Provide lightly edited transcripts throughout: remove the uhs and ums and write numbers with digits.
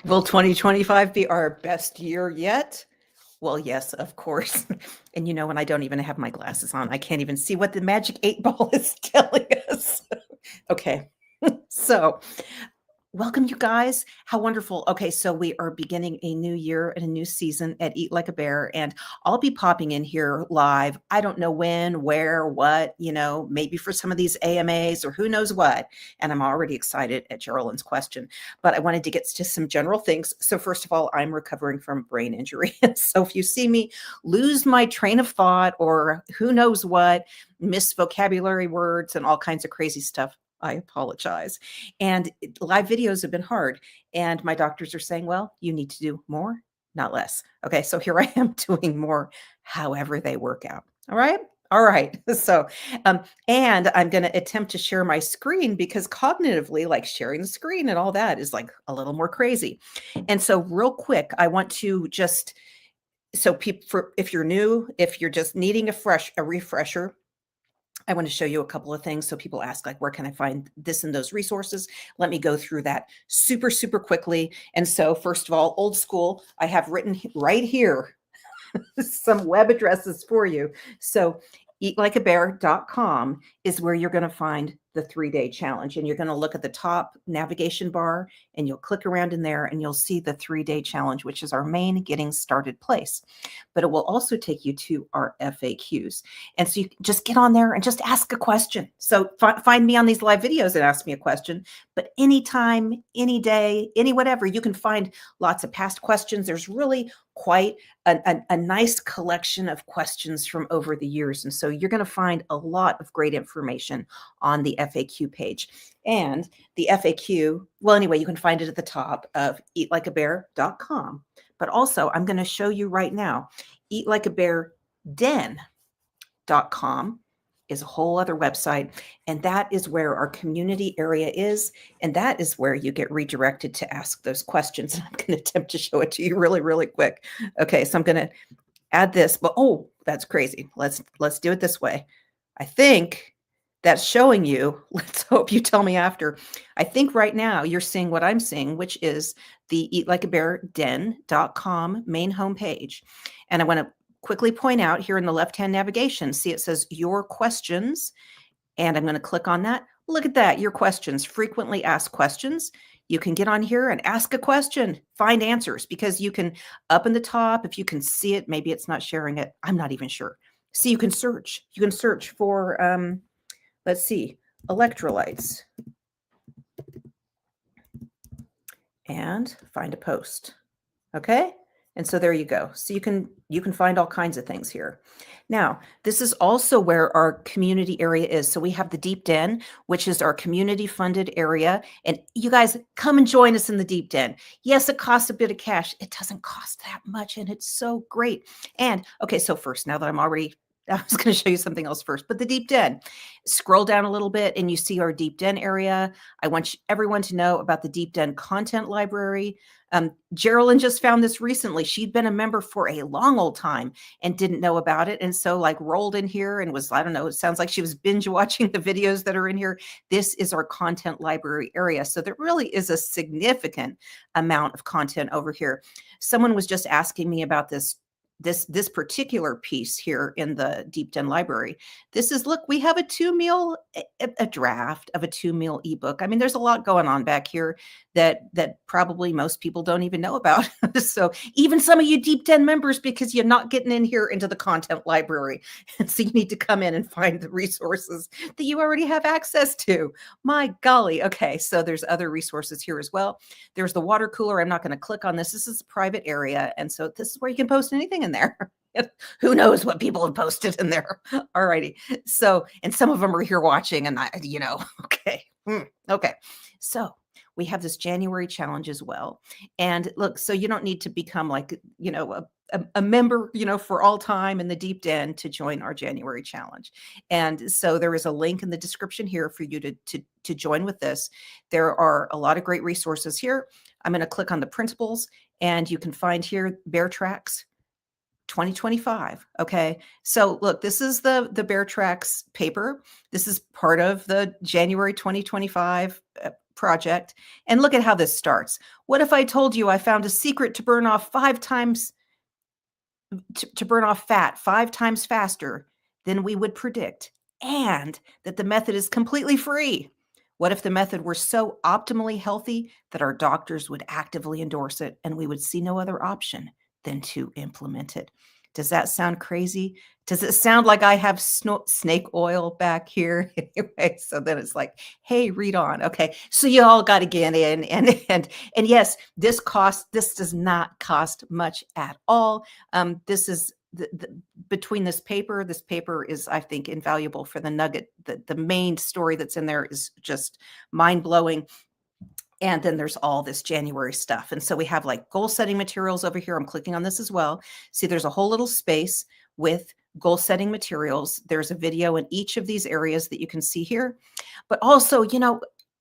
Will 2025 be our best year yet? Well, yes, of course. And when I don't even have my glasses on, I can't even see what the magic 8 ball is telling us. Okay. So, welcome, you guys. How wonderful. Okay, so we are beginning a new year and a new season at Eat Like a Bear, and I'll be popping in here live. I don't know when, where, what, maybe for some of these AMAs or who knows what. And I'm already excited at Geraldine's question, but I wanted to get to some general things. So, first of all, I'm recovering from brain injury. So, if you see me lose my train of thought or who knows what, miss vocabulary words and all kinds of crazy stuff, I apologize. And live videos have been hard. And my doctors are saying, well, you need to do more, not less. Okay, so here I am doing more, however they work out. All right. All right. So, and I'm going to attempt to share my screen because cognitively, like sharing the screen and all that is like a little more crazy. And so, real quick, I want to just, so people, if you're new, if you're just needing a refresher, I want to show you a couple of things. So people ask, like, where can I find this and those resources? Let me go through that super, super quickly. And so, first of all, old school, I have written right here some web addresses for you. So, eatlikeabear.com is where you're going to find the 3-day challenge. And you're going to look at the top navigation bar and you'll click around in there and you'll see the 3-day challenge, which is our main getting started place. But it will also take you to our FAQs. And so you just get on there and just ask a question. So find me on these live videos and ask me a question. But anytime, any day, any whatever, you can find lots of past questions. There's really quite a nice collection of questions from over the years. And so you're going to find a lot of great information on the FAQ page. And the FAQ, well, anyway, you can find it at the top of eatlikeabear.com. But also, I'm going to show you right now, eatlikeabearden.com is a whole other website. And that is where our community area is. And that is where you get redirected to ask those questions. And I'm going to attempt to show it to you really, really quick. Okay, so I'm going to add this, but oh, that's crazy. Let's do it this way. I think that's showing you, let's hope you tell me after. I think right now you're seeing what I'm seeing, which is the eatlikeabearden.com main homepage. And I want to quickly point out here in the left-hand navigation, see it says your questions, and I'm going to click on that. Look at that, your questions, frequently asked questions. You can get on here and ask a question, find answers, because you can, up in the top, if you can see it, maybe it's not sharing it, I'm not even sure. See, you can search. You can search for, let's see, electrolytes. And find a post. Okay? And so there you go. So you can find all kinds of things here. Now, this is also where our community area is. So we have the Deep Den, which is our community funded area. And you guys come and join us in the Deep Den. Yes, it costs a bit of cash. It doesn't cost that much. And it's so great. And okay, so first, now that I was going to show you something else first, but the Deep Den. Scroll down a little bit and you see our Deep Den area. I want everyone to know about the Deep Den content library. Geraldine just found this recently. She'd been a member for a long old time and didn't know about it. And so like rolled in here and was, I don't know, it sounds like she was binge watching the videos that are in here. This is our content library area. So there really is a significant amount of content over here. Someone was just asking me about this particular piece here in the Deep Den library. This is, look, we have a draft of a 2-meal ebook. I mean, there's a lot going on back here that probably most people don't even know about. So even some of you Deep Den members, because you're not getting in here into the content library. And so you need to come in and find the resources that you already have access to. My golly. Okay, so there's other resources here as well. There's the water cooler. I'm not going to click on this. This is a private area. And so this is where you can post anything in there. Who knows what people have posted in there. All righty. So, and some of them are here watching and okay. Okay. So we have this January challenge as well. And look, so you don't need to become like, a member, for all time in the Deep Den to join our January challenge. And so there is a link in the description here for you to join with this. There are a lot of great resources here. I'm going to click on the principles and you can find here Bear Tracks 2025. Okay. So look, this is the Bear Tracks paper. This is part of the January 2025 project. And look at how this starts. What if I told you I found a secret to burn off to burn off fat 5 times faster than we would predict, and that the method is completely free? What if the method were so optimally healthy that our doctors would actively endorse it and we would see no other option than to implement it? Does that sound crazy? Does it sound like I have snake oil back here? Anyway, so then it's like, hey, read on. Okay, so you all got to get in, and yes, this does not cost much at all. This is between this paper. This paper is, I think, invaluable for the nugget. The main story that's in there is just mind blowing. And then there's all this January stuff. And so we have like goal setting materials over here. I'm clicking on this as well. See, there's a whole little space with goal setting materials. There's a video in each of these areas that you can see here. But also,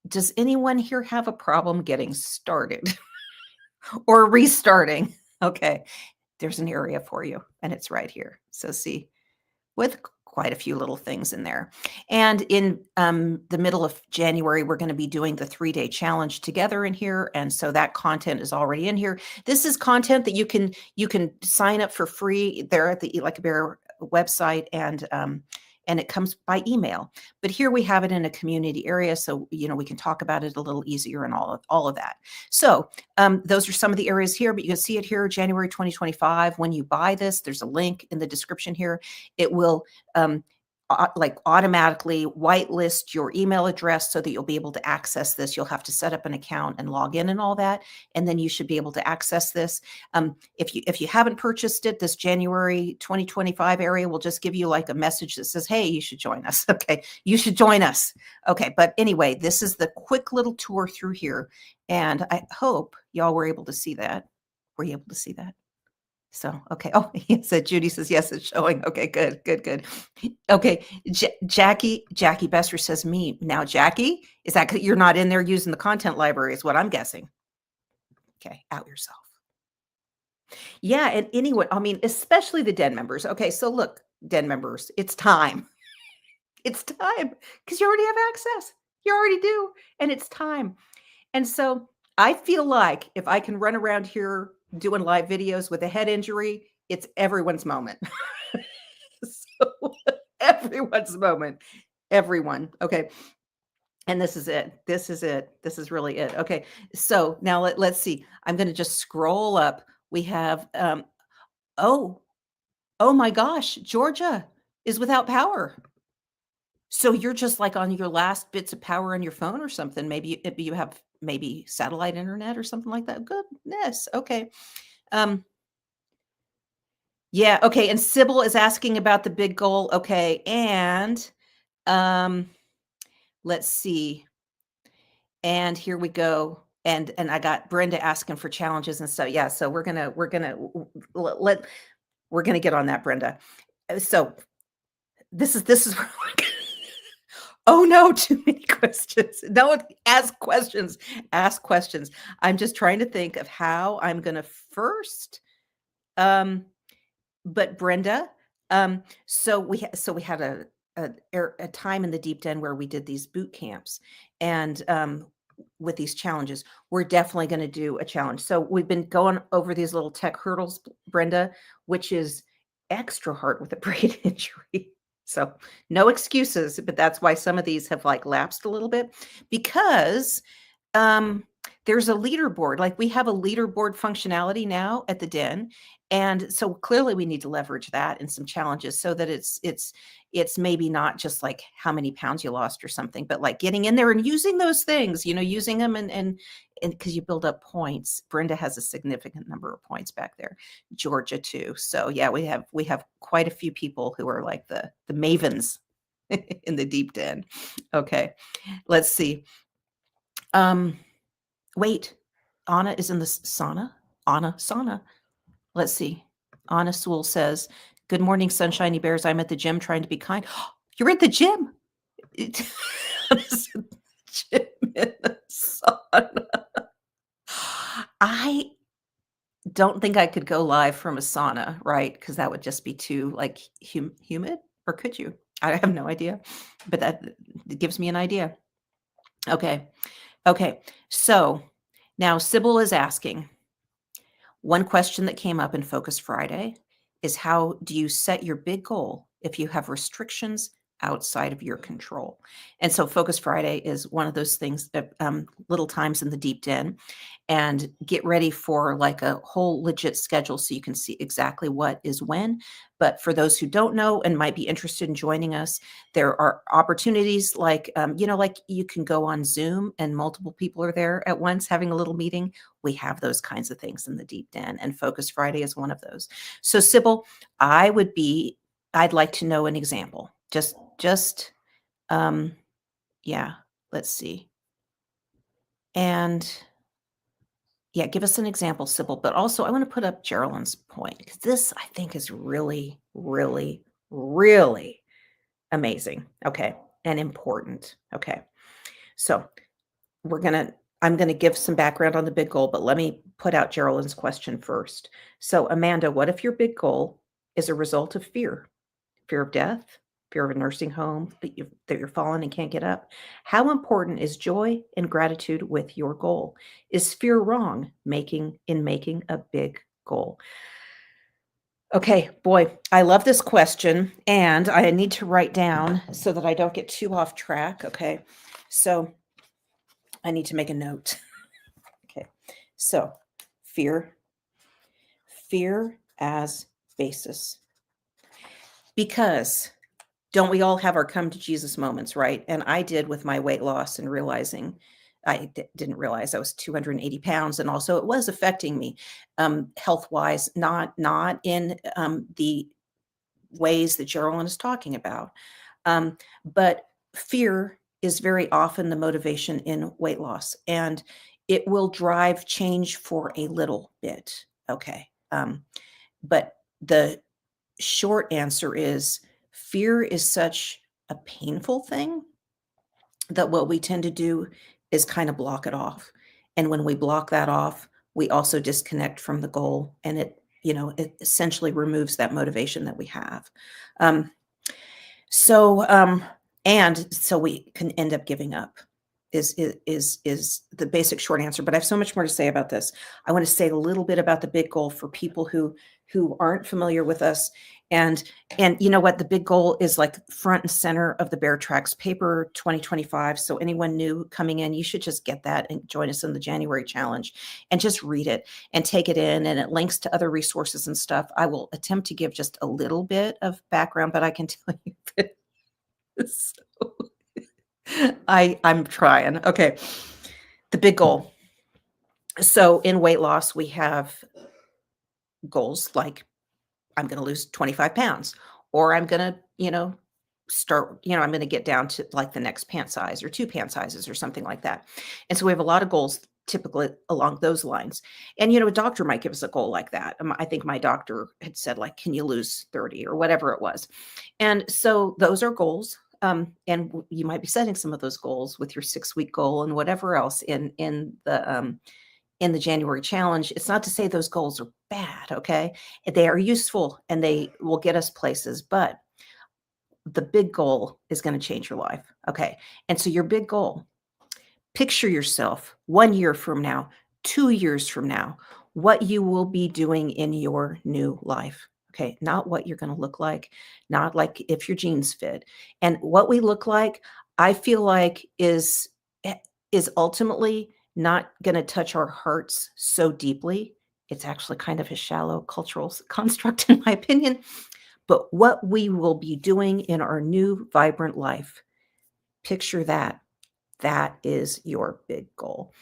does anyone here have a problem getting started or restarting? Okay, there's an area for you, and it's right here. So see, with quite a few little things in there. And in the middle of January, we're going to be doing the 3-day challenge together in here. And so that content is already in here. This is content that you can sign up for free there at the Eat Like a Bear website, and it comes by email. But here we have it in a community area, so we can talk about it a little easier and all of that. So those are some of the areas here, but you can see it here, January 2025. When you buy this, there's a link in the description here. It will automatically whitelist your email address so that you'll be able to access this. You'll have to set up an account and log in and all that, and then you should be able to access this. If you haven't purchased it, this January 2025 area will just give you like a message that says, hey, you should join us. Okay, you should join us. Okay, but anyway, this is the quick little tour through here, and I hope y'all were able to see that. Were you able to see that? So, okay. Oh, he said, Judy says, yes, it's showing. Okay, good. Okay. Jackie Besser says, me. Now, Jackie, is that 'cause you're not in there using the content library is what I'm guessing. Okay. Out yourself. Yeah. And anyway, I mean, especially the Den members. Okay. So look, Den members, it's time. It's time because you already have access. You already do. And it's time. And so I feel like if I can run around here doing live videos with a head injury, it's everyone's moment. So everyone's moment. Everyone. Okay. And this is it. This is it. This is really it. Okay. So now let's see. I'm going to just scroll up. We have, oh my gosh, Georgia is without power. So you're just like on your last bits of power on your phone or something. Maybe you have maybe satellite internet or something like that. Goodness. Okay. Yeah. Okay. And Sybil is asking about the big goal. Okay. And let's see. And here we go. And I got Brenda asking for challenges and stuff. Yeah. So we're gonna get on that, Brenda. So this is oh no, too many questions. No, ask questions. Ask questions. I'm just trying to think of how I'm going to first. But Brenda, so we had a time in the Deep Den where we did these boot camps, and with these challenges, we're definitely going to do a challenge. So we've been going over these little tech hurdles, Brenda, which is extra hard with a brain injury. So no excuses, but that's why some of these have like lapsed a little bit, because there's a leaderboard. Like we have a leaderboard functionality now at the Den. And so clearly we need to leverage that in some challenges so that it's maybe not just like how many pounds you lost or something, but like getting in there and using those things, using them and because you build up points. Brenda has a significant number of points back there. Georgia too. So yeah, we have quite a few people who are like the mavens in the Deep Den. Okay, let's see. Wait, Anna is in the sauna. Anna sauna. Let's see. Anna Sewell says, good morning, Sunshiny Bears. I'm at the gym trying to be kind. You're at the gym. Gym in the sauna. I don't think I could go live from a sauna, right? Because that would just be too like humid. Or could you? I have no idea. But that gives me an idea. Okay. Okay, so now Sybil is asking, one question that came up in Focus Friday is how do you set your big goal if you have restrictions outside of your control? And so Focus Friday is one of those things that little times in the deep den, and get ready for like a whole legit schedule so you can see exactly what is when. But for those who don't know and might be interested in joining us, there are opportunities like, like you can go on Zoom and multiple people are there at once having a little meeting. We have those kinds of things in the deep den, and Focus Friday is one of those. So Sybil, I'd like to know an example. Um, yeah, let's see. And yeah, give us an example, Sybil. But also, I want to put up Geraldine's point because this, I think, is really, really, really amazing. Okay. And important. Okay. So I'm gonna give some background on the big goal, but let me put out Geraldine's question first. So, Amanda, what if your big goal is a result of fear? Fear of death, fear of a nursing home, that you're falling and can't get up? How important is joy and gratitude with your goal? Is fear wrong making a big goal? Okay, boy, I love this question, and I need to write down so that I don't get too off track. Okay, so I need to make a note. Okay, so fear, fear as basis. Because don't we all have our come to Jesus moments, right? And I did with my weight loss and realizing didn't realize I was 280 pounds. And also it was affecting me health wise, not in the ways that Geraldine is talking about. But fear is very often the motivation in weight loss, and it will drive change for a little bit. Okay. But the short answer is fear is such a painful thing that what we tend to do is kind of block it off. And when we block that off, we also disconnect from the goal, and it essentially removes that motivation that we have. Um, and so we can end up giving up is the basic short answer. But I have so much more to say about this. I want to say a little bit about the big goal for people who aren't familiar with us. And you know what? The big goal is like front and center of the Bear Tracks paper 2025. So anyone new coming in, you should just get that and join us in the January challenge and just read it and take it in. And it links to other resources and stuff. I will attempt to give just a little bit of background, but I can tell you that so I'm trying. Okay. The big goal. So in weight loss, we have goals like I'm going to lose 25 pounds, or I'm going to, I'm going to get down to like the next pant size or two pant sizes or something like that. And so we have a lot of goals typically along those lines. And, a doctor might give us a goal like that. I think my doctor had said, like, can you lose 30 or whatever it was? And so those are goals. You might be setting some of those goals with your 6-week goal and whatever else in the January challenge. It's not to say those goals are bad, okay? They are useful and they will get us places, but the big goal is going to change your life, okay? And so your big goal, picture yourself 1 year from now, 2 years from now, what you will be doing in your new life. Okay, not what you're going to look like, not like if your jeans fit. And what we look like, I feel like is ultimately not going to touch our hearts so deeply. It's actually kind of a shallow cultural construct, in my opinion. But what we will be doing in our new vibrant life, picture that. That is your big goal.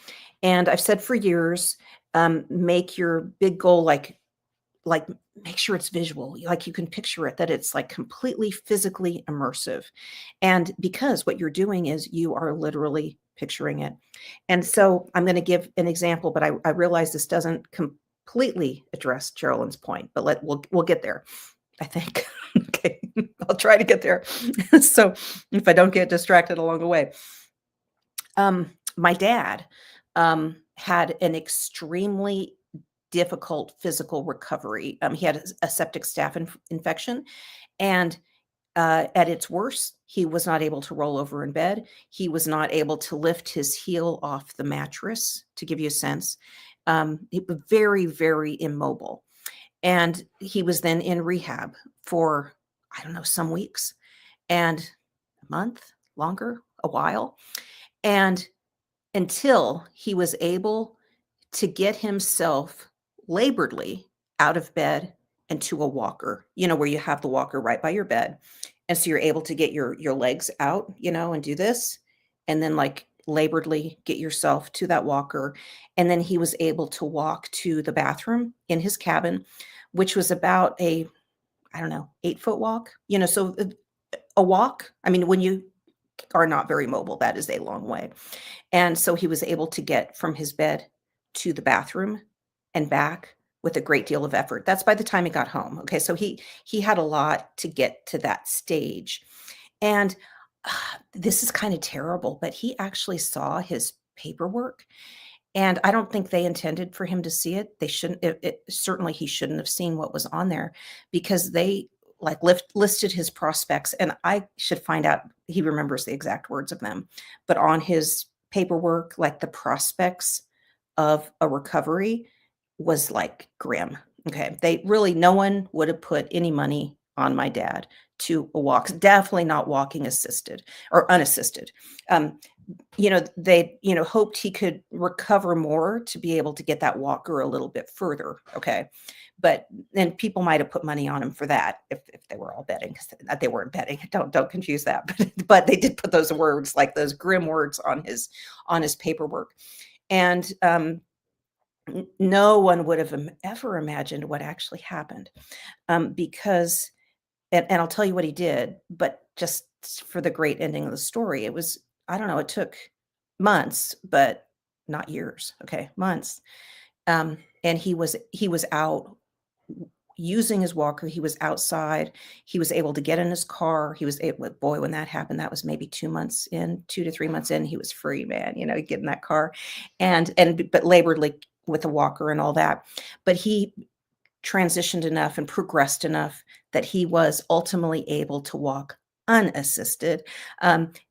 And I've said for years, make your big goal like make sure it's visual, like you can picture it, that it's like completely physically immersive. And because what you're doing is you are literally picturing it. And so I'm going to give an example, but I realize this doesn't completely address Geraldine's point, but we'll get there, I think. Okay, I'll try to get there. So if I don't get distracted along the way. My dad had an extremely difficult physical recovery. He had a septic staph infection, and At its worst, he was not able to roll over in bed. He was not able to lift his heel off the mattress, to give you a sense. He was very, very immobile. And he was then in rehab for, I don't know, some weeks and a month, longer, a while. And until he was able to get himself laboredly out of bed and to a walker, where you have the walker right by your bed. And so you're able to get your legs out, and do this, and then like laboredly get yourself to that walker. And then he was able to walk to the bathroom in his cabin, which was about a, I don't know, 8-foot walk, so a walk. I mean, when you are not very mobile, that is a long way. And so he was able to get from his bed to the bathroom and back with a great deal of effort. That's by the time he got home. Okay, so he had a lot to get to that stage. And this is kind of terrible, but he actually saw his paperwork, and I don't think they intended for him to see it. They shouldn't. Certainly he shouldn't have seen what was on there, because they like listed his prospects, and I should find out. He remembers the exact words of them, but on his paperwork, like the prospects of a recovery was like grim. Okay, they really, no one would have put any money on my dad to a walk. Definitely not walking assisted or unassisted. Um, they, hoped he could recover more to be able to get that walker a little bit further. Okay. But then people might have put money on him for that if they were all betting, 'cause they weren't betting. Don't confuse that. But they did put those words, like those grim words, on his paperwork. And no one would have ever imagined what actually happened, because and I'll tell you what he did, but just for the great ending of the story, it was, I don't know, it took months, but not years. Okay, months. And he was out using his walker. He was outside. He was able to get in his car. He was able, boy, when that happened, that was maybe 2 months in, 2 to 3 months in, he was free, man, get in that car, but laboredly with a walker and all that. But he transitioned enough and progressed enough that he was ultimately able to walk unassisted.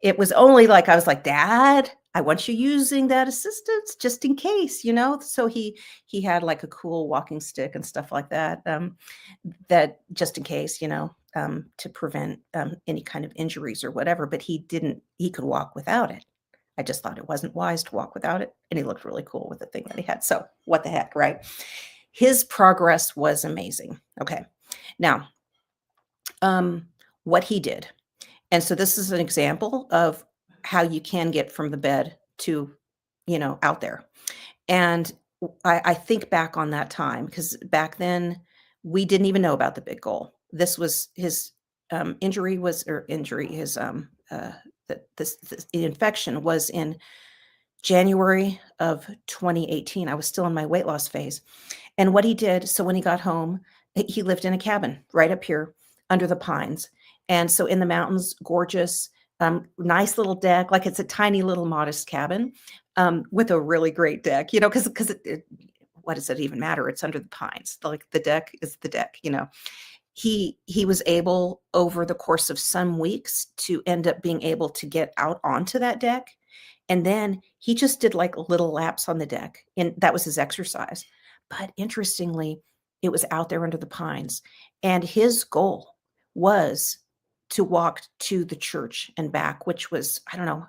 It was only like, I was like, Dad, I want you using that assistance just in case, So he had like a cool walking stick and stuff like that, that just in case, to prevent any kind of injuries or whatever. But he could walk without it. I just thought it wasn't wise to walk without it, and he looked really cool with the thing that he had. So what the heck, right? His progress was amazing. Okay. Now, what he did. And so this is an example of how you can get from the bed to, out there. And I think back on that time, because back then we didn't even know about the big goal. This was his injury, his this infection was in January of 2018. I was still in my weight loss phase. And what he did, so when he got home, he lived in a cabin right up here under the pines. And so in the mountains, gorgeous, nice little deck, like it's a tiny little modest cabin, with a really great deck, because what does it even matter? It's under the pines. Like the deck is the deck. He was able over the course of some weeks to end up being able to get out onto that deck. And then he just did like little laps on the deck, and that was his exercise. But interestingly, it was out there under the pines. And his goal was to walk to the church and back, which was, I don't know,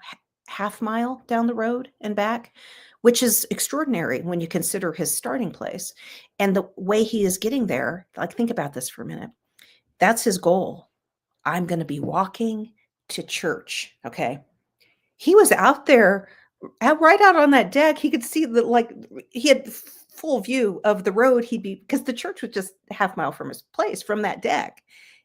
half mile down the road and back, which is extraordinary when you consider his starting place. And the way he is getting there, like, think about this for a minute. That's his goal. I'm going to be walking to church. Okay. He was out there, right out on that deck. He could see he had full view of the road. Because the church was just a half mile from his place, from that deck.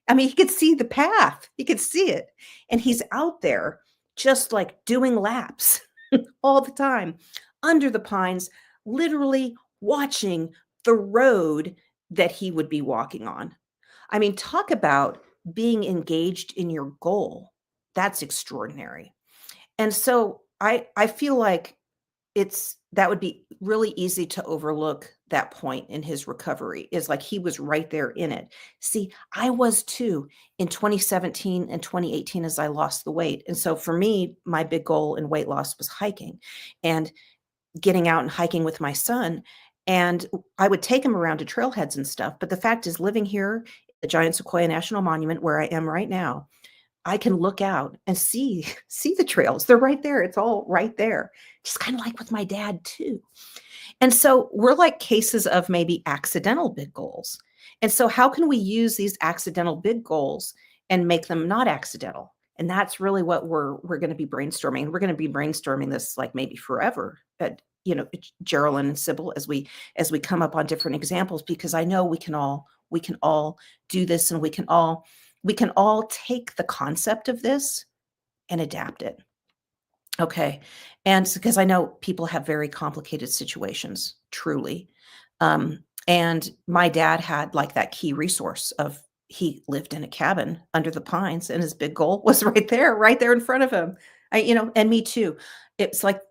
I mean, he could see the path. He could see it. And he's out there just like doing laps all the time under the pines, literally watching the road that he would be walking on. I mean, talk about being engaged in your goal. That's extraordinary. And so I feel like that would be really easy to overlook that point in his recovery, is like he was right there in it. See, I was too in 2017 and 2018 as I lost the weight. And so for me, my big goal in weight loss was hiking and getting out and hiking with my son. And I would take him around to trailheads and stuff. But the fact is, living here, the Giant Sequoia National Monument, where I am right now, I can look out and see see the trails. They're right there. It's all right there. Just kind of like with my dad too. And so we're like cases of maybe accidental big goals. And so how can we use these accidental big goals and make them not accidental? And that's really what we're going to be brainstorming. We're going to be brainstorming this like maybe forever. Geraldine and Sybil, as we come up on different examples, because I know we can all do this, and we can all take the concept of this and adapt it. Okay. And because I know people have very complicated situations, truly. And my dad had like that key resource of he lived in a cabin under the pines, and his big goal was right there in front of him. And me too. It's like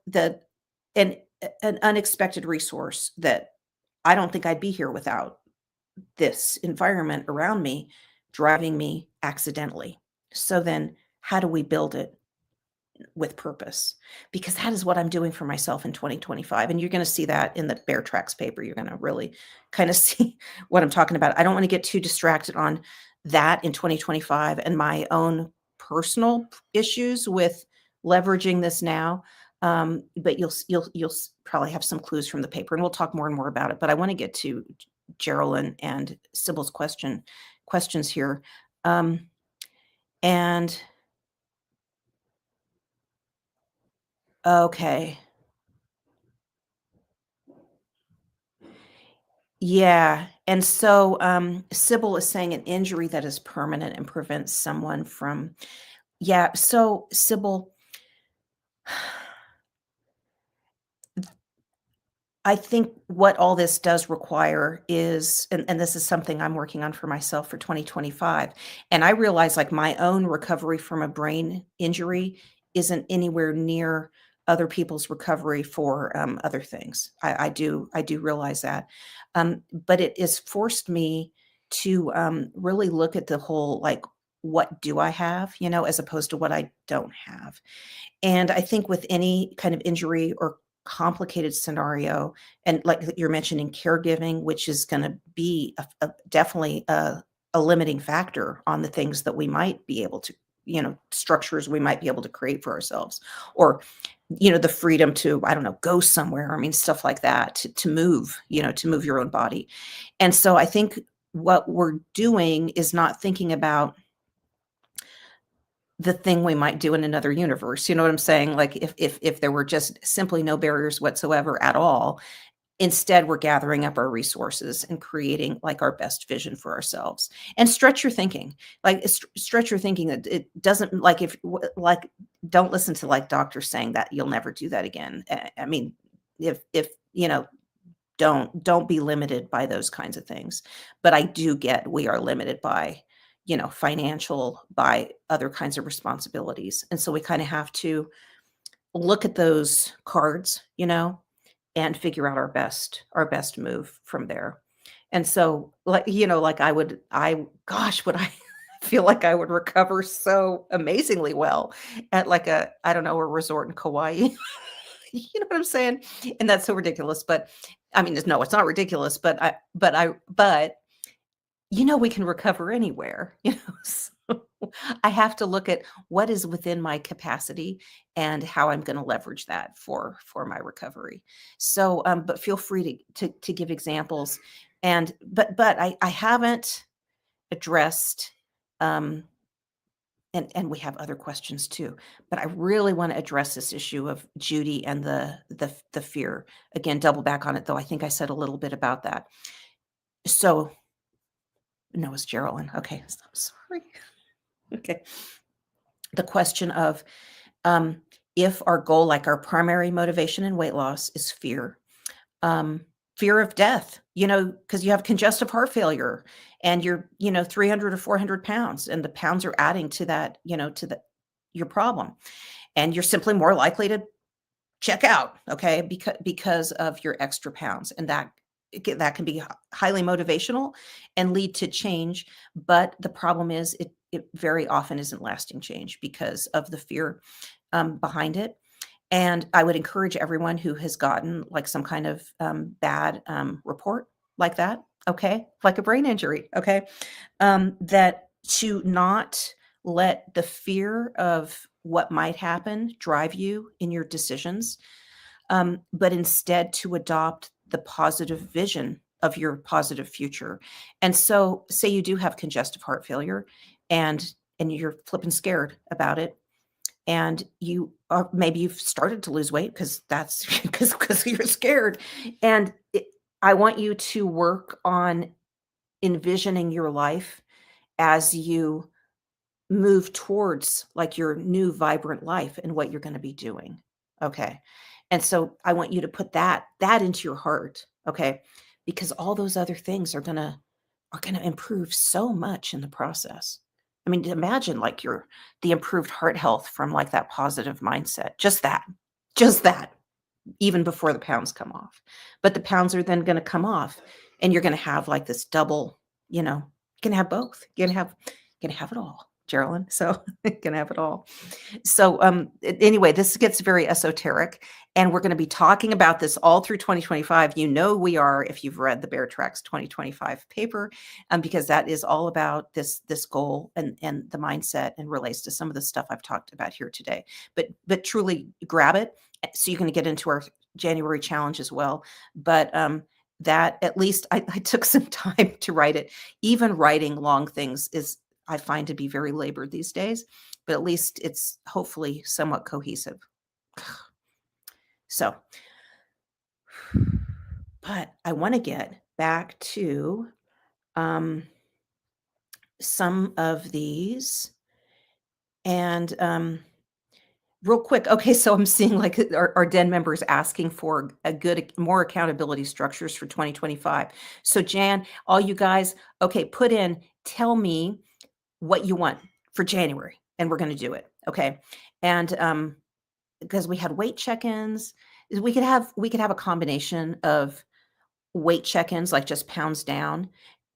an an unexpected resource that I don't think I'd be here without this environment around me driving me accidentally. So then how do we build it with purpose? Because that is what I'm doing for myself in 2025. And you're going to see that in the Bear Tracks paper. You're going to really kind of see what I'm talking about. I don't want to get too distracted on that in 2025 and my own personal issues with leveraging this now. But you'll probably have some clues from the paper, and we'll talk more and more about it. But I want to get to Geraldine and Sybil's questions here. And okay. Yeah. And so Sybil is saying an injury that is permanent and prevents someone from, yeah. So Sybil, I think what all this does require is, and this is something I'm working on for myself for 2025. And I realize like my own recovery from a brain injury isn't anywhere near other people's recovery for other things. I do realize that. But it has forced me to really look at the whole, like, what do I have, as opposed to what I don't have. And I think with any kind of injury or complicated scenario, and like you're mentioning caregiving, which is going to be definitely a limiting factor on the things that we might be able to, structures we might be able to create for ourselves, or, the freedom to, I don't know, go somewhere. I mean, stuff like that, to move, to move your own body. And so I think what we're doing is not thinking about the thing we might do in another universe. You know what I'm saying? Like if there were just simply no barriers whatsoever at all, instead we're gathering up our resources and creating like our best vision for ourselves. And stretch your thinking. Like stretch your thinking that it doesn't, like, like, don't listen to like doctors saying that you'll never do that again. I mean, if don't be limited by those kinds of things. But I do get we are limited by, financial, by other kinds of responsibilities. And so we kind of have to look at those cards, and figure out our best move from there. And so, like, like gosh, would I feel like I would recover so amazingly well at like I don't know, a resort in Kauai. You know what I'm saying? And that's so ridiculous. But I mean, no, it's not ridiculous, but we can recover anywhere, So I have to look at what is within my capacity and how I'm going to leverage that for my recovery. So, but feel free to give examples. And but I haven't addressed, and we have other questions too, but I really want to address this issue of Judy and the fear. Again, double back on it, though. I think I said a little bit about that. So no, it's Geraldine. Okay, I'm sorry. Okay. The question of, if our goal, like our primary motivation in weight loss, is fear, fear of death, because you have congestive heart failure and you're, 300 or 400 pounds, and the pounds are adding to that, your problem. And you're simply more likely to check out, okay, because of your extra pounds. And that that can be highly motivational and lead to change. But the problem is it very often isn't lasting change because of the fear behind it. And I would encourage everyone who has gotten like some kind of bad report like that, okay, like a brain injury, okay, that to not let the fear of what might happen drive you in your decisions, but instead to adopt the positive vision of your positive future. And so, say you do have congestive heart failure, and you're flipping scared about it, and you are maybe you've started to lose weight because that's because you're scared, and I want you to work on envisioning your life as you move towards like your new vibrant life and what you're going to be doing. Okay. And so I want you to put that into your heart, okay? Because all those other things are going to improve so much in the process. I mean, imagine like your the improved heart health from like that positive mindset. Just that. Just that even before the pounds come off. But the pounds are then going to come off and you're going to have like this double, you can have both. You're going to have it all, Geraldine. So you can have it all. So anyway, this gets very esoteric and we're going to be talking about this all through 2025. We are if you've read the Bear Tracks 2025 paper, because that is all about this goal and the mindset and relates to some of the stuff I've talked about here today. But truly grab it so you can get into our January challenge as well. But that at least I took some time to write it. Even writing long things is I find to be very labored these days, but at least it's hopefully somewhat cohesive. So, but I want to get back to some of these and real quick. Okay, so I'm seeing like our Den members asking for more accountability structures for 2025. So Jan, all you guys, okay, tell me what you want for January, and we're going to do it. Okay. And because we had weight check-ins, we could have a combination of weight check-ins, like just pounds down,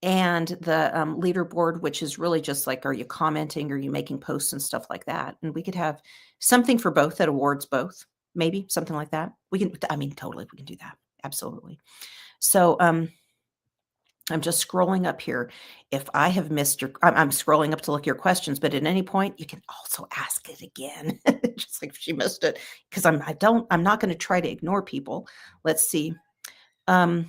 and the leaderboard, which is really just like, are you commenting, are you making posts and stuff like that? And we could have something for both that awards both, maybe something like that. Totally, we can do that. Absolutely. So I'm just scrolling up here. If I have missed I'm scrolling up to look at your questions, but at any point you can also ask it again, just like if she missed it, because I'm not going to try to ignore people. Let's see. And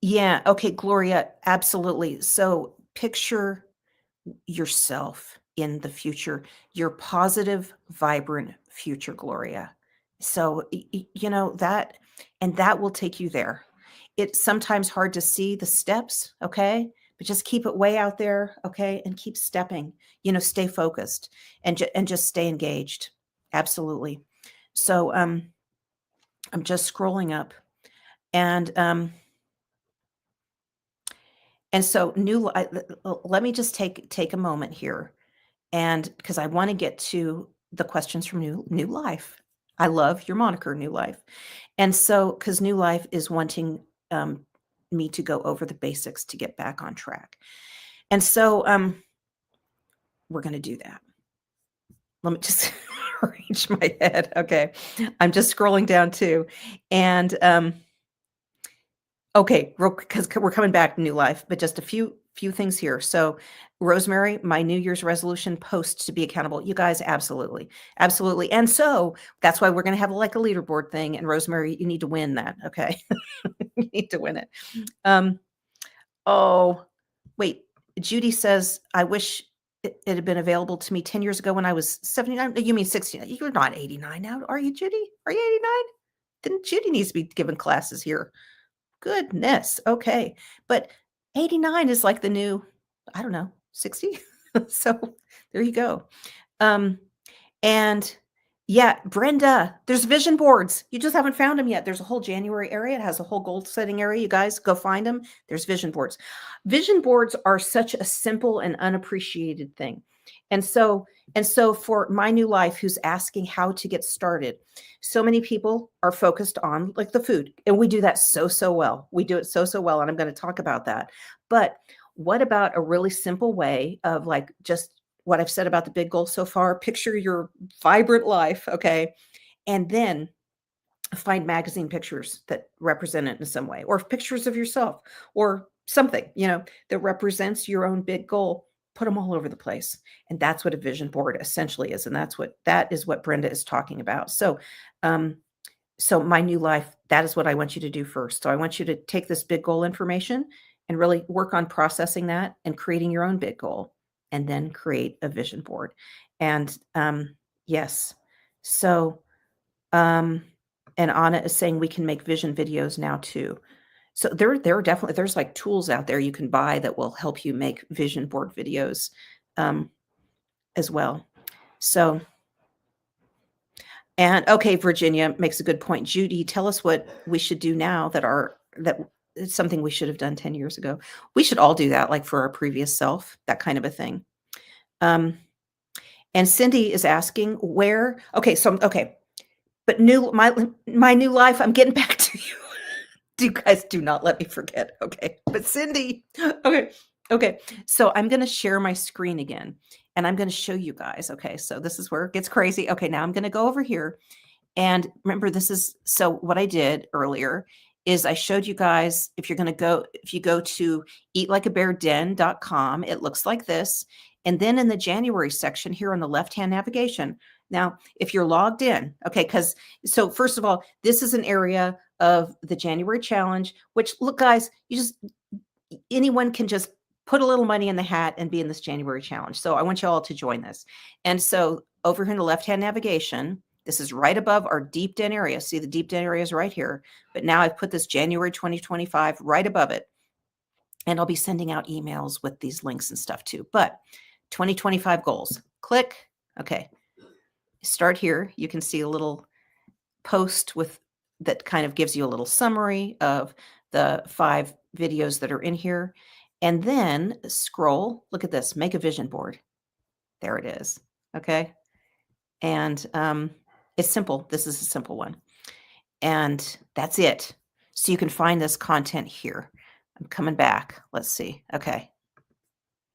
yeah, okay, Gloria, absolutely. So picture yourself in the future, your positive, vibrant future, Gloria. So, that, and that will take you there. It's sometimes hard to see the steps, okay? But just keep it way out there, okay? And keep stepping, stay focused and just stay engaged. Absolutely. So, I'm just scrolling up and, so let me just take a moment here, and because I want to get to the questions from New Life. I love your moniker, New Life, and so because New Life is wanting me to go over the basics to get back on track, and so we're going to do that. Let me just arrange my head. Okay, I'm just scrolling down too, and okay, because we're coming back to New Life, but just a few things here. So, Rosemary, my New Year's resolution post to be accountable. You guys, absolutely, absolutely. And so that's why we're going to have like a leaderboard thing. And Rosemary, you need to win that. Okay, you need to win it. Oh, wait. Judy says, I wish it had been available to me 10 years ago when I was 79. You mean 69? You're not 89 now, are you, Judy? Are you 89? Then Judy needs to be given classes here. Goodness. Okay. But 89 is like the new, I don't know, 60. So there you go. And yeah, Brenda, there's vision boards. You just haven't found them yet. There's a whole January area. It has a whole goal setting area. You guys go find them. There's vision boards. Vision boards are such a simple and unappreciated thing. And so and so for my new life who's asking how to get started, so many people are focused on like the food, and we do that so well. We do it so well, and I'm going to talk about that. But what about a really simple way of like just what I've said about the big goal so far? Picture your vibrant life, okay? And then find magazine pictures that represent it in some way, or pictures of yourself, or something, that represents your own big goal. Put them all over the place. And that's what a vision board essentially is. And that is what Brenda is talking about. Um, so my new life, that is what I want you to do first. So I want you to take this big goal information and really work on processing that and creating your own big goal, and then create a vision board. And yes, so um, and Anna is saying we can make vision videos now too. So there are definitely there's like tools out there you can buy that will help you make vision board videos um, as well. So and okay, Virginia makes a good point. Judy, tell us what we should do now that it's something we should have done 10 years ago. We should all do that, like for our previous self, that kind of a thing. Um, and Cindy is asking where. Okay, so okay, but my new life. I'm getting back to you. You guys do not let me forget. Okay. But Cindy, okay. Okay. So I'm going to share my screen again, and I'm going to show you guys. Okay. So this is where it gets crazy. Okay. Now I'm going to go over here, and remember so what I did earlier is I showed you guys, if you go to eatlikeabearden.com, it looks like this. And then in the January section here on the left-hand navigation. Now, if you're logged in, okay, so first of all, this is an area of the January challenge, which look, guys, anyone can just put a little money in the hat and be in this January challenge. So I want you all to join this. And so over here in the left-hand navigation, this is right above our deep den area. See, the deep den area is right here. But now I've put this January 2025 right above it. And I'll be sending out emails with these links and stuff too. But 2025 goals, click. Okay. Start here. You can see a little post that kind of gives you a little summary of the 5 videos that are in here. And then scroll, look at this, make a vision board. There it is. Okay. And it's simple. This is a simple one. And that's it. So you can find this content here. I'm coming back. Let's see. Okay.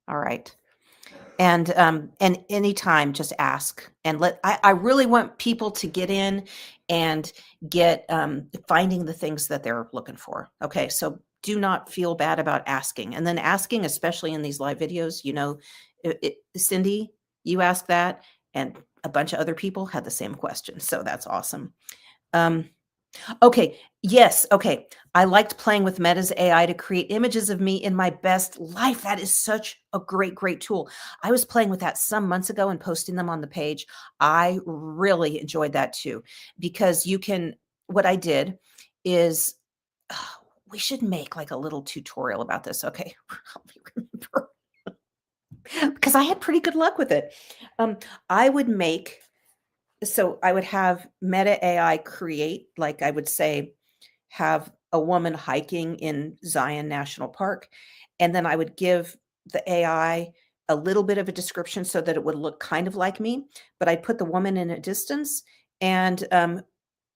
All right. And anytime, just ask, and I really want people to get in and get finding the things that they're looking for. Okay, so do not feel bad about asking, and then asking, especially in these live videos. Cindy, you asked that, and a bunch of other people had the same question, so that's awesome. Okay. Yes. Okay. I liked playing with Meta's AI to create images of me in my best life. That is such a great tool. I was playing with that some months ago and posting them on the page. I really enjoyed that too, because what I did is, we should make like a little tutorial about this. Okay. Help me remember. Because I had pretty good luck with it. I would make So I would have Meta AI create, like I would say, have a woman hiking in Zion National Park. And then I would give the AI a little bit of a description so that it would look kind of like me, but I'd put the woman in a distance and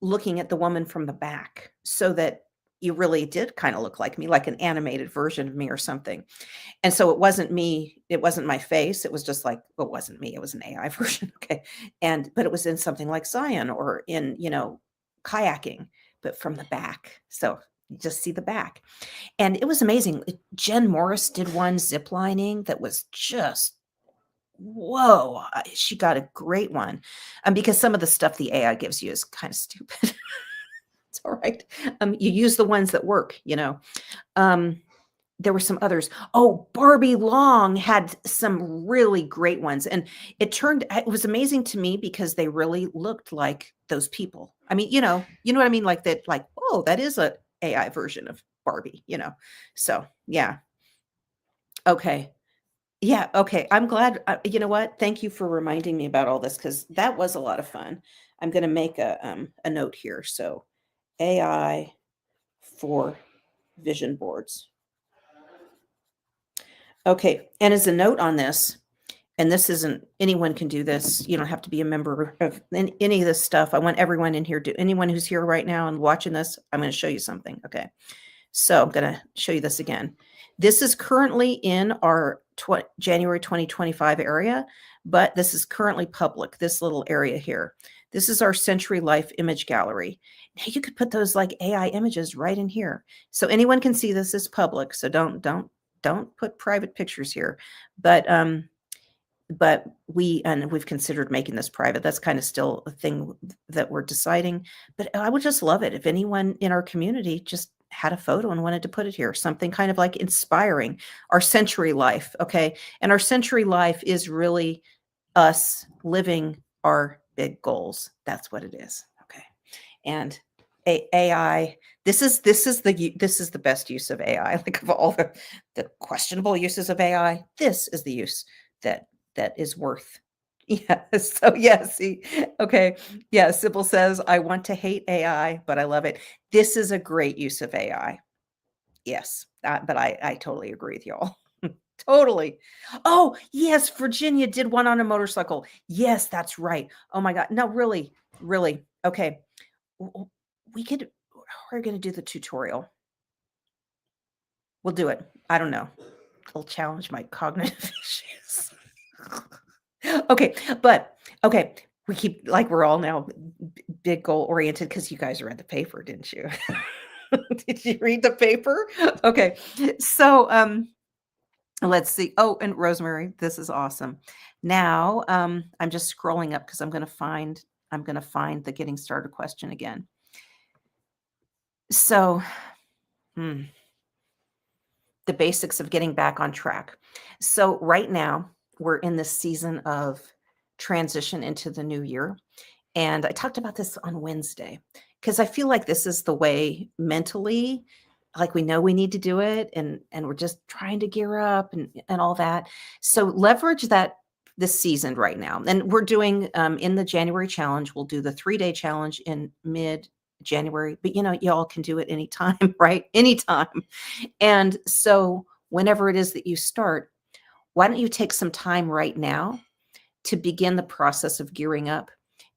looking at the woman from the back so that you really did kind of look like me, like an animated version of me or something. And so it wasn't me, it wasn't my face, it was just like, well, it wasn't me, it was an AI version, okay, but it was in something like Zion or in, kayaking, but from the back, so you just see the back, and it was amazing. Jen Morris did one ziplining that was just, whoa, she got a great one, because some of the stuff the AI gives you is kind of stupid. It's all right. You use the ones that work, there were some others. Oh, Barbie Long had some really great ones. And it was amazing to me because they really looked like those people. I mean, you know what I mean? Like that, like, oh, that is a AI version of Barbie, So yeah. Okay. Yeah. Okay. I'm glad. You know what? Thank you for reminding me about all this, because that was a lot of fun. I'm going to make a note here. So AI for vision boards. Okay, and as a note on this, and this isn't, anyone can do this. You don't have to be a member of any of this stuff. I want everyone in here to, anyone who's here right now and watching this, I'm going to show you something. Okay. So I'm going to show you this again. This is currently in our January 2025 area, but this is currently public, this little area here. This is our Century Life image gallery. Now you could put those like AI images right in here. So anyone can see this is public. So don't put private pictures here. But we've considered making this private. That's kind of still a thing that we're deciding. But I would just love it if anyone in our community just had a photo and wanted to put it here, something kind of like inspiring our Century Life. Okay. And our Century Life is really us living our big goals. That's what it is. Okay. And AI, this is the best use of AI. Like of all the questionable uses of AI, this is the use that is worth. Yeah. So yeah, see, okay. Yeah. Sybil says, I want to hate AI, but I love it. This is a great use of AI. Yes. But I totally agree with y'all. Totally. Oh, yes. Virginia did one on a motorcycle. Yes, that's right. Oh my God. No, really, really. Okay. We're going to do the tutorial. We'll do it. I don't know. It'll challenge my cognitive issues. Okay, but okay, we keep like we're all now big goal oriented because you guys read the paper, didn't you? Did you read the paper? Okay, so let's see. Oh, and Rosemary, this is awesome. Now I'm just scrolling up because I'm going to find the getting started question again. So, the basics of getting back on track. So right now we're in this season of transition into the new year. And I talked about this on Wednesday because I feel like this is the way mentally, like we know we need to do it and we're just trying to gear up and all that. So leverage that this season right now. And we're doing in the January challenge, we'll do the 3-day challenge in mid-January, but y'all can do it anytime, right? Anytime. And so whenever it is that you start, why don't you take some time right now to begin the process of gearing up?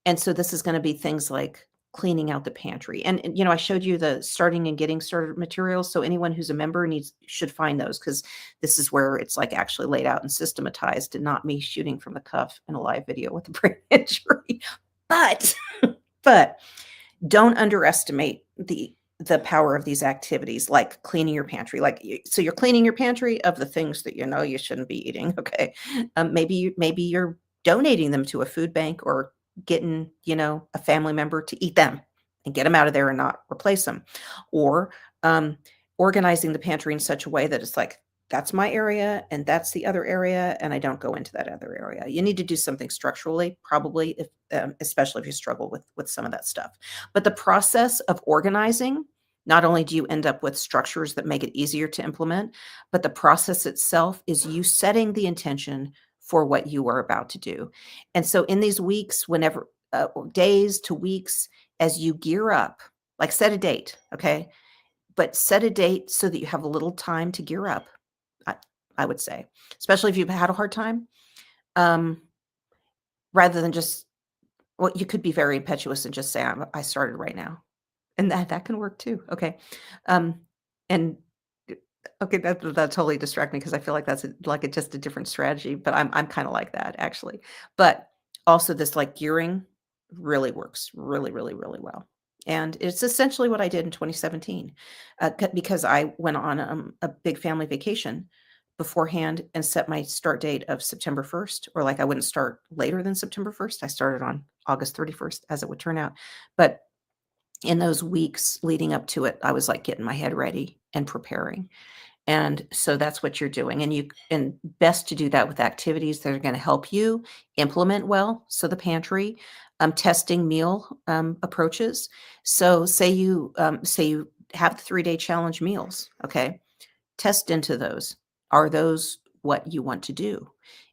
And so this is going to be things like cleaning out the pantry. And I showed you the starting and getting started materials. So anyone who's a member should find those because this is where it's like actually laid out and systematized and not me shooting from the cuff in a live video with a brain injury. But don't underestimate the power of these activities, like cleaning your pantry. So you're cleaning your pantry of the things that you shouldn't be eating. Okay, maybe you're donating them to a food bank or getting a family member to eat them and get them out of there and not replace them, or organizing the pantry in such a way that it's like that's my area and that's the other area, and I don't go into that other area. You need to do something structurally, probably, if especially if you struggle with some of that stuff. But the process of organizing, not only do you end up with structures that make it easier to implement, but the process itself is you setting the intention for what you are about to do. And so in these weeks, whenever days to weeks, as you gear up, like set a date, okay? But set a date so that you have a little time to gear up. I would say, especially if you've had a hard time, rather than just, well, you could be very impetuous and just say, I started right now. And that can work too. Okay. And okay, that totally distracts me because I feel like that's just a different strategy, but I'm kind of like that actually. But also this like gearing really works really, really, really well. And it's essentially what I did in 2017 because I went on a big family vacation beforehand and set my start date of September 1st, or like I wouldn't start later than September 1st. I started on August 31st as it would turn out. But in those weeks leading up to it, I was like getting my head ready and preparing. And so that's what you're doing. And best to do that with activities that are going to help you implement well. So the pantry, testing meal approaches. So say you have the 3-day challenge meals. Okay. Test into those. Are those what you want to do?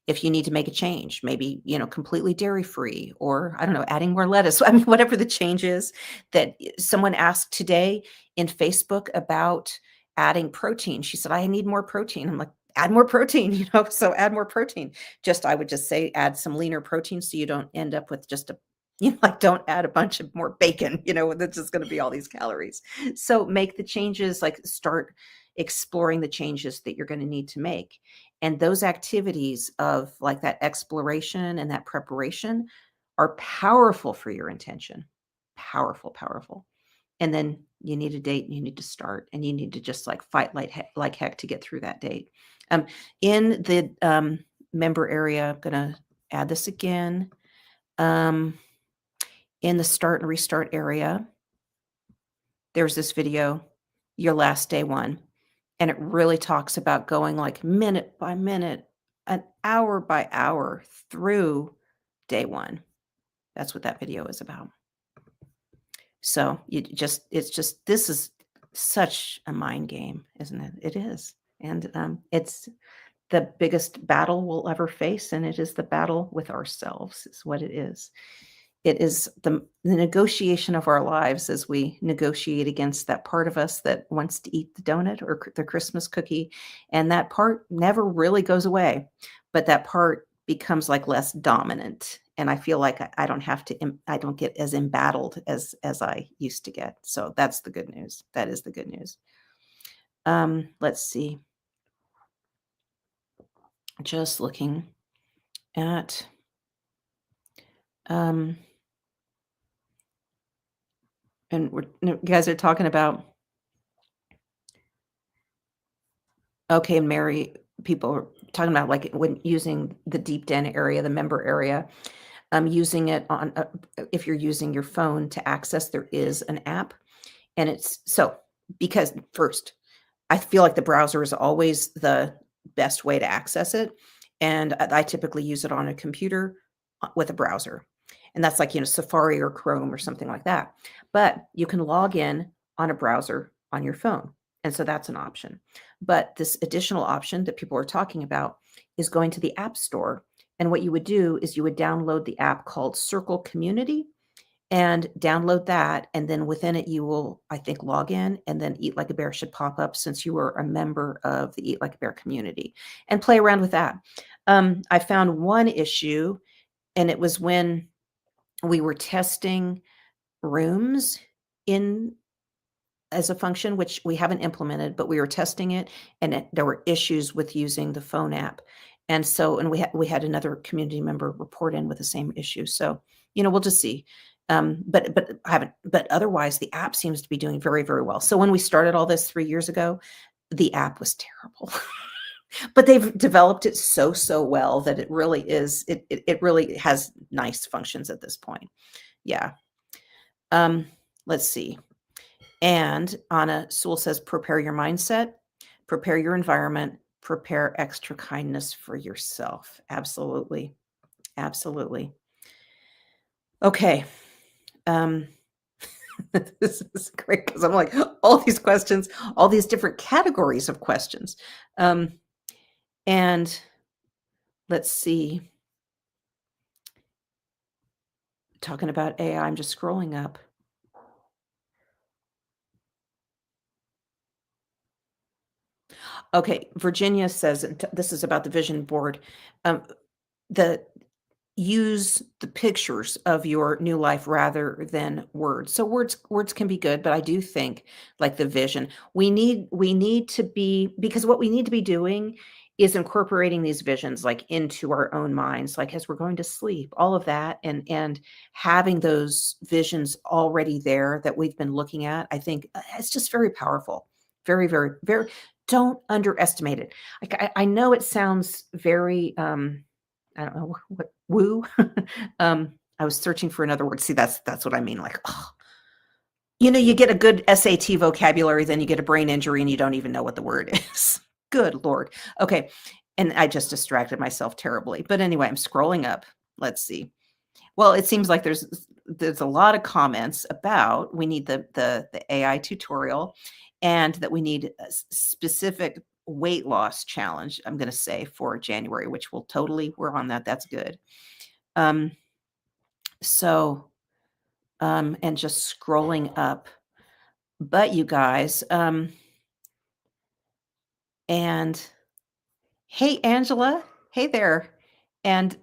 If you need to make a change, maybe, completely dairy free, or I don't know, adding more lettuce. I mean, whatever the change is. That someone asked today in Facebook about adding protein. She said, I need more protein. I'm like, add more protein, so add more protein. Just I would just say add some leaner protein so you don't end up with just a like don't add a bunch of more bacon, that's just going to be all these calories. So make the changes, like start exploring the changes that you're going to need to make. And those activities of like that exploration and that preparation are powerful for your intention. Powerful, powerful. And then you need a date and you need to start and you need to just like fight like heck to get through that date. Um, in the member area, I'm gonna add this again. In the start and restart area, there's this video, your last day one, and it really talks about going like minute by minute, an hour by hour through day one. That's what that video is about. So it's just this is such a mind game, isn't it? It is. And it's the biggest battle we'll ever face, and it is the battle with ourselves, is what it is. It is the negotiation of our lives as we negotiate against that part of us that wants to eat the donut or the Christmas cookie. And that part never really goes away, but that part becomes like less dominant. And I feel like I don't have to, I don't get as embattled as I used to get. So that's the good news. That is the good news. Let's see. Just looking at, and you guys are talking about, okay, Mary, people are talking about like when using the deep den area, the member area, using it on, if you're using your phone to access, there is an app. And it's so, because first, I feel like the browser is always the best way to access it. And I typically use it on a computer with a browser. And that's like, Safari or Chrome or something like that. But you can log in on a browser on your phone. And so that's an option. But this additional option that people are talking about is going to the App Store. And what you would do is you would download the app called Circle Community and download that. And then within it, you will, I think, log in, and then Eat Like a Bear should pop up since you were a member of the Eat Like a Bear community, and play around with that. I found one issue, and it was when we were testing rooms in as a function, which we haven't implemented, but we were testing it, and there were issues with using the phone app. And so, and we had another community member report in with the same issue. So, we'll just see. But I haven't. But otherwise, the app seems to be doing very, very well. So when we started all this 3 years ago, the app was terrible. But they've developed it so well that it really is. It really has nice functions at this point. Yeah. Let's see. And Anna Sewell says, prepare your mindset, prepare your environment, prepare extra kindness for yourself. Absolutely. Absolutely. Okay. This is great because I'm like, all these questions, all these different categories of questions. And let's see. Talking about AI, I'm just scrolling up. Okay, Virginia says, and this is about the vision board. The use the pictures of your new life rather than words. So words can be good, but I do think like the vision, we need to be, because what we need to be doing is incorporating these visions like into our own minds, like as we're going to sleep, all of that, and having those visions already there that we've been looking at. I think it's just very powerful. Very, very, very, don't underestimate it. Like I know it sounds very I don't know what woo. I was searching for another word. See, that's what I mean. Like, oh, you get a good SAT vocabulary, then you get a brain injury and you don't even know what the word is. Good Lord. Okay. And I just distracted myself terribly. But anyway, I'm scrolling up. Let's see. Well, it seems like there's a lot of comments about we need the AI tutorial, and that we need a specific weight loss challenge, I'm going to say, for January, which will totally, we're on that. That's good. Um, so, and just scrolling up, but you guys, and Hey, Angela. Hey there. And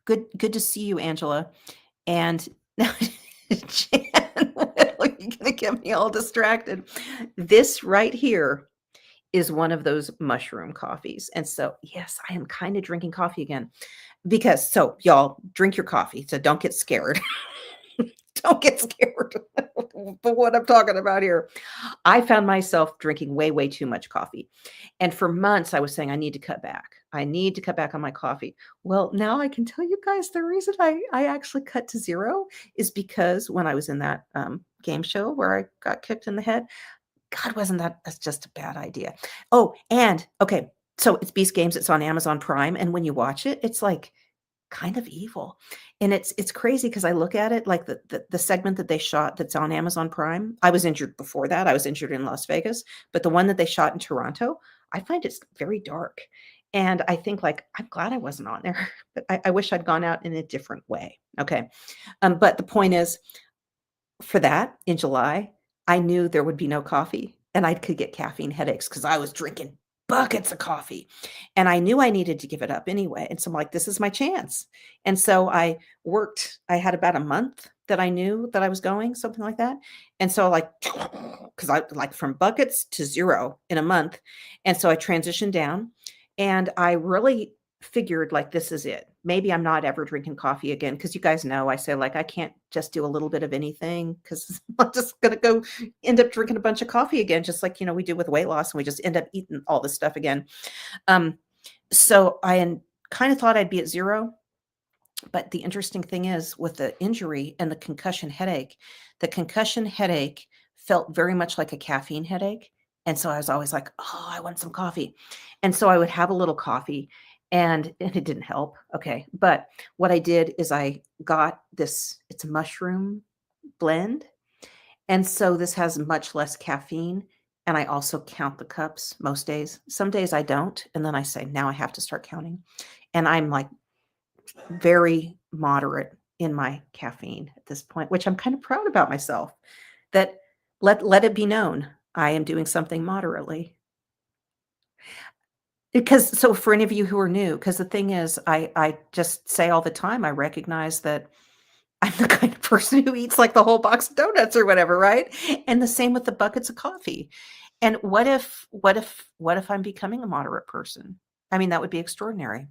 good to see you, Angela. And now, Jan, you're gonna get me all distracted. This right here is one of those mushroom coffees. And so, yes, I am kind of drinking coffee again because so y'all drink your coffee. So don't get scared. Don't get scared. But what I'm talking about here, I found myself drinking way, way too much coffee. And for months, I was saying, I need to cut back. I need to cut back on my coffee. Well, now I can tell you guys the reason I actually cut to zero is because when I was in that game show where I got kicked in the head, God, wasn't that's just a bad idea. Oh, and okay, so it's Beast Games. It's on Amazon Prime. And when you watch it, it's like, kind of evil. And it's crazy because I look at it like the segment that they shot that's on Amazon Prime. I was injured before that. I was injured in Las Vegas, but the one that they shot in Toronto, I find it's very dark. And I think like I'm glad I wasn't on there, but I wish I'd gone out in a different way. Okay. But the point is, for that in July, I knew there would be no coffee and I could get caffeine headaches because I was drinking buckets of coffee. And I knew I needed to give it up anyway. And so I'm like, this is my chance. And so I worked, I had about a month that I knew that I was going, something like that. And so like, because I like from buckets to zero in a month. And so I transitioned down and I really figured like this is it. Maybe I'm not ever drinking coffee again because you guys know I say like I can't just do a little bit of anything because I'm just gonna go end up drinking a bunch of coffee again, just like we do with weight loss and we just end up eating all this stuff again. Um, so I kind of thought I'd be at zero, but the interesting thing is with the injury and the concussion headache felt very much like a caffeine headache. And so I was always like, oh, I want some coffee. And so I would have a little coffee and it didn't help. Okay. But what I did is I got this, it's a mushroom blend. And so this has much less caffeine. And I also count the cups most days. Some days I don't. And then I say, now I have to start counting. And I'm like very moderate in my caffeine at this point, which I'm kind of proud about myself that let it be known I am doing something moderately. Because so for any of you who are new, because the thing is, I just say all the time, I recognize that I'm the kind of person who eats like the whole box of donuts or whatever, right? And the same with the buckets of coffee. And what if I'm becoming a moderate person? I mean, that would be extraordinary.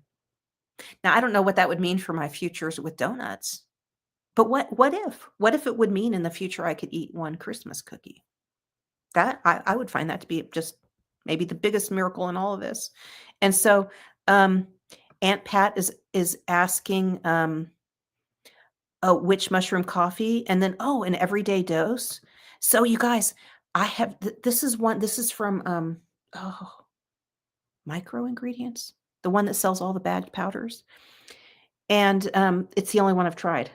Now, I don't know what that would mean for my futures with donuts. But what if? What if it would mean in the future I could eat one Christmas cookie? That I would find that to be just maybe the biggest miracle in all of this. And so, um, Aunt Pat is asking, oh, which mushroom coffee? And then, oh, an everyday dose. So you guys, I have this is from oh, Micro Ingredients, the one that sells all the bagged powders. And it's the only one I've tried.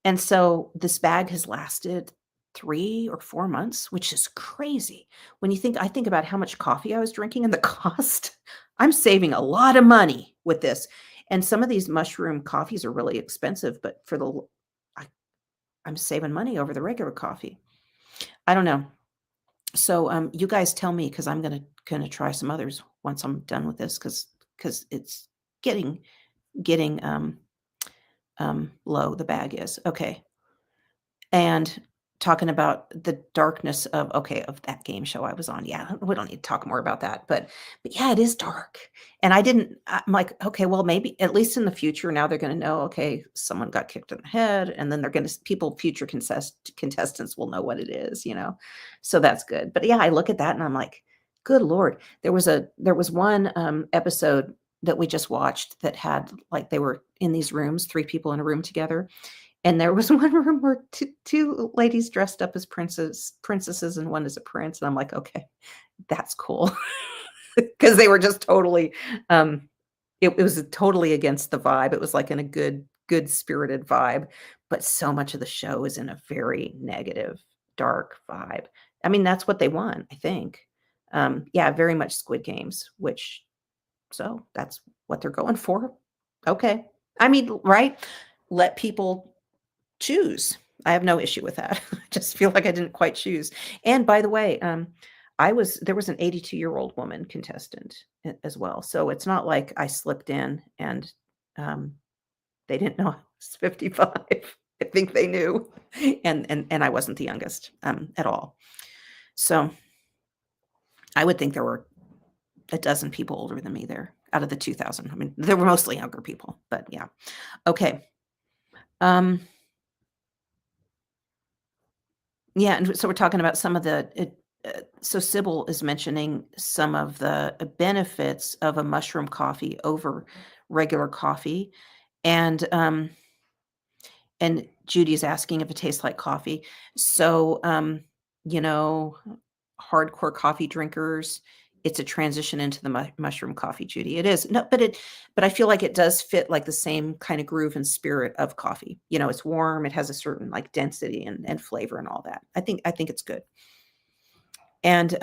And so this bag has lasted 3 or 4 months, which is crazy. When I think about how much coffee I was drinking and the cost, I'm saving a lot of money with this. And some of these mushroom coffees are really expensive, but for the I, I'm saving money over the regular coffee. I don't know. So you guys tell me because I'm gonna try some others once I'm done with this because it's getting getting low. The bag is okay. And talking about the darkness of that game show I was on. Yeah, we don't need to talk more about that, but yeah, it is dark. And I'm like, okay, well, maybe at least in the future now they're gonna know, okay, someone got kicked in the head, and then they're gonna future contestants will know what it is, you know? So that's good. But yeah, I look at that and I'm like, good Lord. There was one episode that we just watched that had like they were in these rooms, 3 people in a room together, and there was one room where two ladies dressed up as princesses, and one as a prince. And I'm like, okay, that's cool. Because they were just totally, it was totally against the vibe. It was like in a good spirited vibe. But so much of the show is in a very negative, dark vibe. I mean, that's what they want, I think. Yeah, very much Squid Games, which, so that's what they're going for. Okay. I mean, right? Let people choose. I have no issue with that. I just feel like I didn't quite choose. And by the way, there was an 82-year-old woman contestant as well. So it's not like I slipped in and um, they didn't know I was 55. I think they knew, and I wasn't the youngest at all. So I would think there were a dozen people older than me there out of the 2,000. I mean, there were mostly younger people, but yeah. Okay. Um, yeah, and so we're talking about some of so Sybil is mentioning some of the benefits of a mushroom coffee over regular coffee, and Judy is asking if it tastes like coffee. So, you know, hardcore coffee drinkers, it's a transition into the mushroom coffee, Judy. It is. No, but I feel like it does fit like the same kind of groove and spirit of coffee. You know, it's warm, it has a certain like density and flavor and all that. I think it's good. And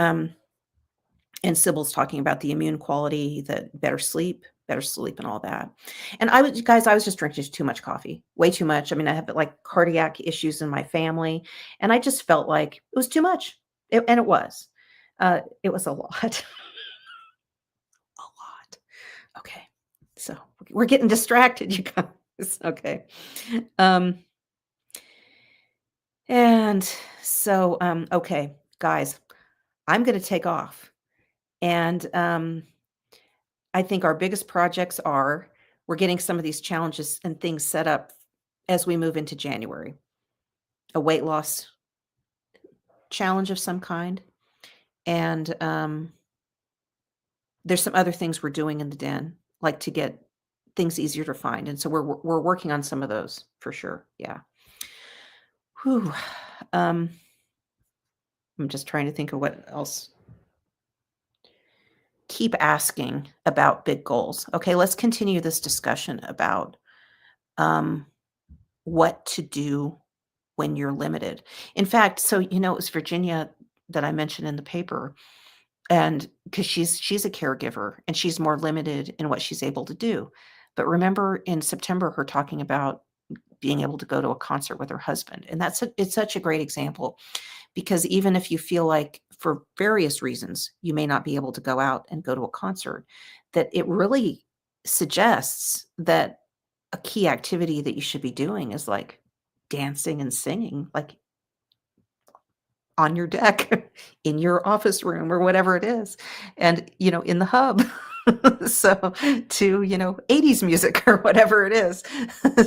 Sybil's talking about the immune quality, the better sleep and all that. And I was just drinking too much coffee, way too much. I mean, I have like cardiac issues in my family, and I just felt like it was too much. And it was. It was a lot. A lot. Okay. So we're getting distracted, you guys. Okay. Um, and so, okay, guys, I'm going to take off. And I think our biggest projects are we're getting some of these challenges and things set up as we move into January. A weight loss challenge of some kind. And there's some other things we're doing in the den, like to get things easier to find. And so we're working on some of those for sure. Yeah. Whew. I'm just trying to think of what else. Keep asking about big goals. Okay, let's continue this discussion about what to do when you're limited. In fact, so it was Virginia that I mentioned in the paper, and because she's a caregiver and she's more limited in what she's able to do. But remember in September, her talking about being able to go to a concert with her husband, and it's such a great example because even if you feel like for various reasons you may not be able to go out and go to a concert, that it really suggests that a key activity that you should be doing is like dancing and singing, like on your deck, in your office room or whatever it is, and, in the hub. So to, 80s music or whatever it is.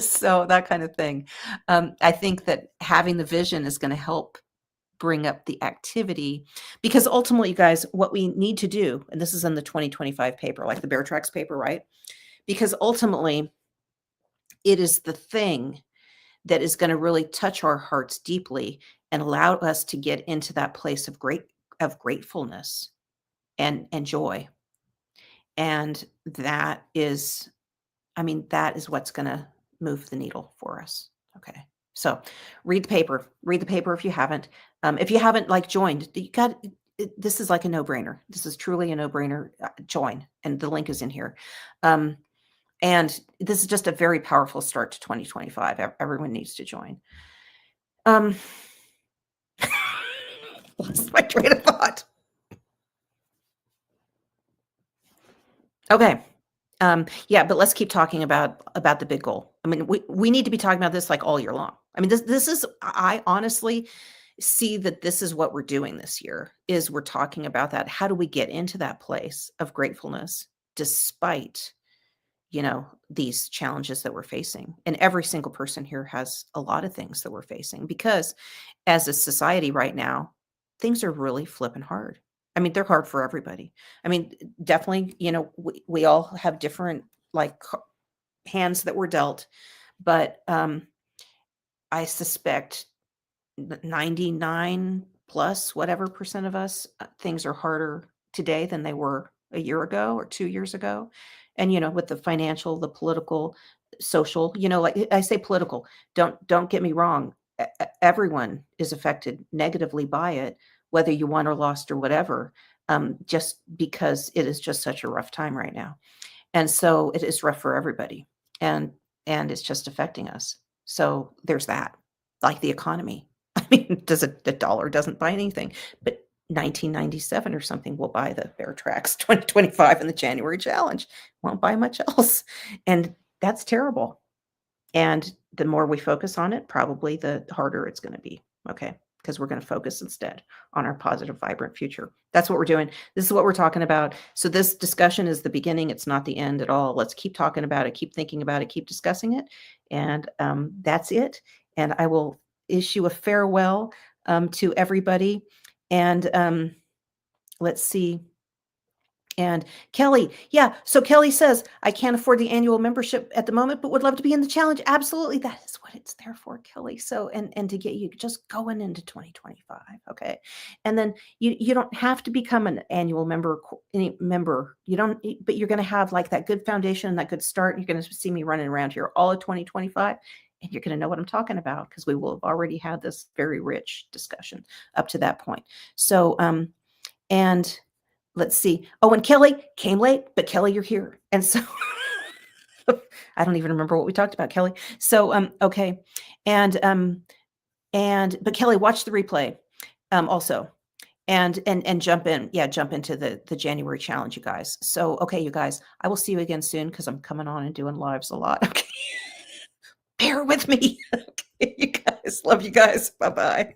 So that kind of thing. I think that having the vision is going to help bring up the activity because ultimately, you guys, what we need to do, and this is in the 2025 paper, like the Bear Tracks paper, right? Because ultimately, it is the thing that is going to really touch our hearts deeply and allow us to get into that place of gratefulness and joy. And that is, I mean, that is what's going to move the needle for us. Okay. So read the paper. Read the paper if you haven't. If you haven't like joined, this is like a no-brainer. This is truly a no-brainer. Join, and the link is in here. And this is just a very powerful start to 2025. Everyone needs to join. Lost my train of thought. Okay. Yeah, but let's keep talking about the big goal. I mean, we need to be talking about this like all year long. I mean, this is, I honestly see that this is what we're doing this year is we're talking about that. How do we get into that place of gratefulness despite, these challenges that we're facing? And every single person here has a lot of things that we're facing because as a society right now, things are really flipping hard. I mean, they're hard for everybody. I mean, definitely, we all have different like hands that were dealt, but I suspect 99 plus whatever percent of us, things are harder today than they were a year ago or 2 years ago. And, with the financial, the political, social, like I say political, don't get me wrong. Everyone is affected negatively by it, whether you won or lost or whatever, just because it is just such a rough time right now. And so it is rough for everybody. And it's just affecting us. So there's that, like the economy. I mean, the dollar doesn't buy anything, but 1997 or something will buy the Bear Tracks 2025 in the January challenge. Won't buy much else. And that's terrible. And the more we focus on it, probably the harder it's going to be. Okay. Because we're going to focus instead on our positive, vibrant future. That's what we're doing. This is what we're talking about. So, this discussion is the beginning. It's not the end at all. Let's keep talking about it, keep thinking about it, keep discussing it. And that's it. And I will issue a farewell to everybody. And let's see. And Kelly, yeah. So Kelly says, I can't afford the annual membership at the moment, but would love to be in the challenge. Absolutely. That is what it's there for, Kelly. So, and to get you just going into 2025. Okay. And then you don't have to become an annual member, You don't, but you're going to have like that good foundation, that good start. You're going to see me running around here all of 2025. And you're going to know what I'm talking about because we will have already had this very rich discussion up to that point. So, and let's see. Oh, and Kelly came late, but Kelly, you're here. And so I don't even remember what we talked about, Kelly. So okay. And but Kelly, watch the replay also. And jump in. Yeah, jump into the January challenge, you guys. So okay, you guys, I will see you again soon because I'm coming on and doing lives a lot. Okay. Bear with me. Okay, you guys. Love you guys. Bye-bye.